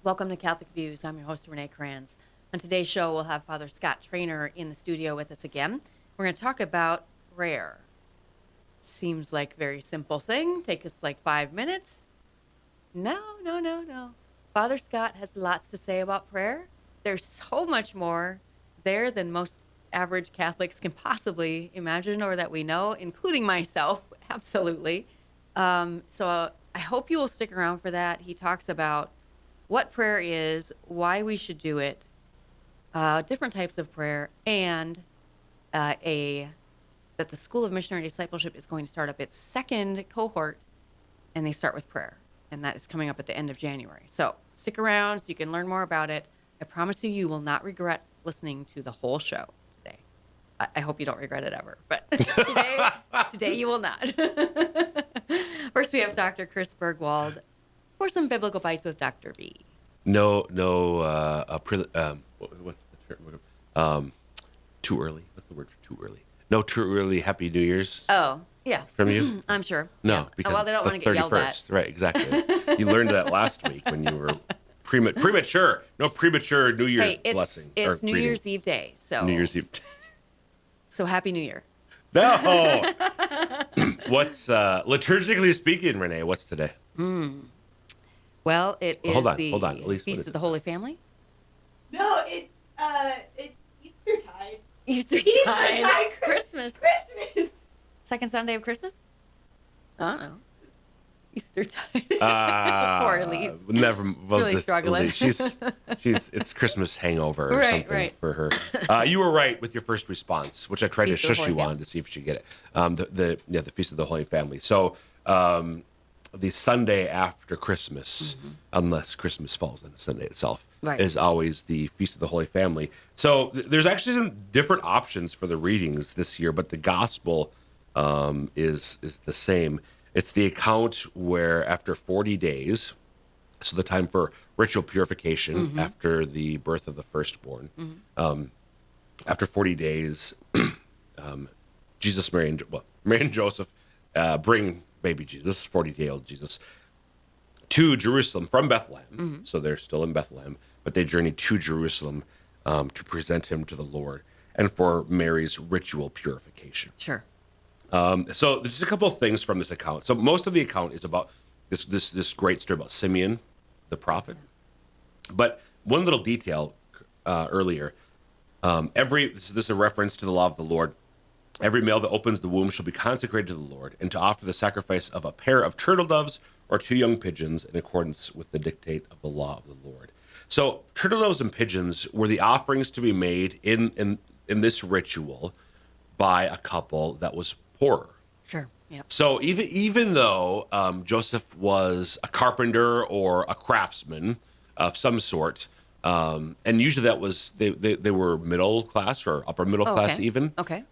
Welcome to Catholic Views. I'm your host, Renee Kranz. On today's show, we'll have Father Scott Trainer in the studio with us again. We're going to talk about prayer. Seems like a very simple thing. Take us like 5 minutes. No. Father Scott has lots to say about prayer. There's so much more there than most average Catholics can possibly imagine or that we know, including myself. Absolutely. So I hope you will stick around for that. He talks about what prayer is, why we should do it, different types of prayer, and that the School of Missionary Discipleship is going to start up its second cohort, and they start with prayer, and that is coming up at the end of January. So stick around so you can learn more about it. I promise you will not regret listening to the whole show today. I hope you don't regret it ever, but today you will not. First, we have Dr. Chris Bergwald for some biblical bites with Dr. B. What's the term? Too early. What's the word for too early? No, too early. Happy New Year's. Oh, yeah. From you? I'm sure. No, yeah. because they don't it's want the to get 31st. yelled at. Right, exactly. You learned that last week when you were premature. No premature New Year's blessing. It's New Year's Eve day. So New Year's Eve. So Happy New Year. No. What's liturgically speaking, Renee? What's today? Well, it is Hold on. the Feast of the Holy Family. No, it's Eastertide. Eastertide. Christmas. Christmas. Second Sunday of Christmas? I don't know. Eastertide. Poor Elise. Never. Really struggling. It's Christmas hangover or something for her. You were right with your first response, which I tried Feast to of the shush Holy you on to see if she get it. The Feast of the Holy Family. So the Sunday after Christmas, unless Christmas falls on the Sunday itself, is always the Feast of the Holy Family. So there's actually some different options for the readings this year, but the gospel is the same. It's the account where after 40 days, so the time for ritual purification after the birth of the firstborn, after 40 days, Mary and Joseph bring baby Jesus, 40-day-old Jesus, to Jerusalem from Bethlehem. So they're still in Bethlehem, but they journey to Jerusalem to present him to the Lord and for Mary's ritual purification. Sure. So there's a couple of things from this account. So most of the account is about this great story about Simeon, the prophet. But one little detail earlier, this is a reference to the law of the Lord. Every male that opens the womb shall be consecrated to the Lord, and to offer the sacrifice of a pair of turtle doves or 2 young pigeons in accordance with the dictate of the law of the Lord. So turtle doves and pigeons were the offerings to be made in this ritual by a couple that was poorer. Sure. Yeah. So even though Joseph was a carpenter or a craftsman of some sort, and usually that was they were middle class or upper middle class even. Okay.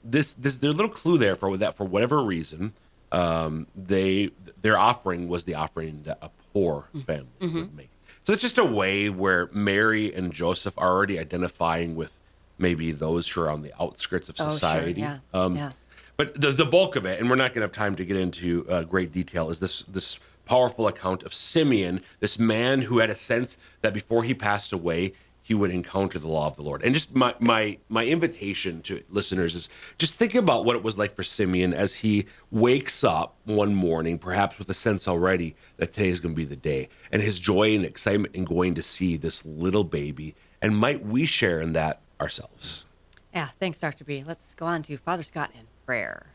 There's a little clue there for that for whatever reason, their offering was the offering that a poor family would make. So it's just a way where Mary and Joseph are already identifying with maybe those who are on the outskirts of society. Sure. Yeah. But the bulk of it, and we're not going to have time to get into great detail, is this powerful account of Simeon, this man who had a sense that before he passed away, he would encounter the law of the Lord. And just my invitation to listeners is just think about what it was like for Simeon as he wakes up one morning, perhaps with a sense already that today is going to be the day, and his joy and excitement in going to see this little baby. And might we share in that ourselves? Yeah. Thanks, Dr. B. Let's go on to Father Scott in prayer.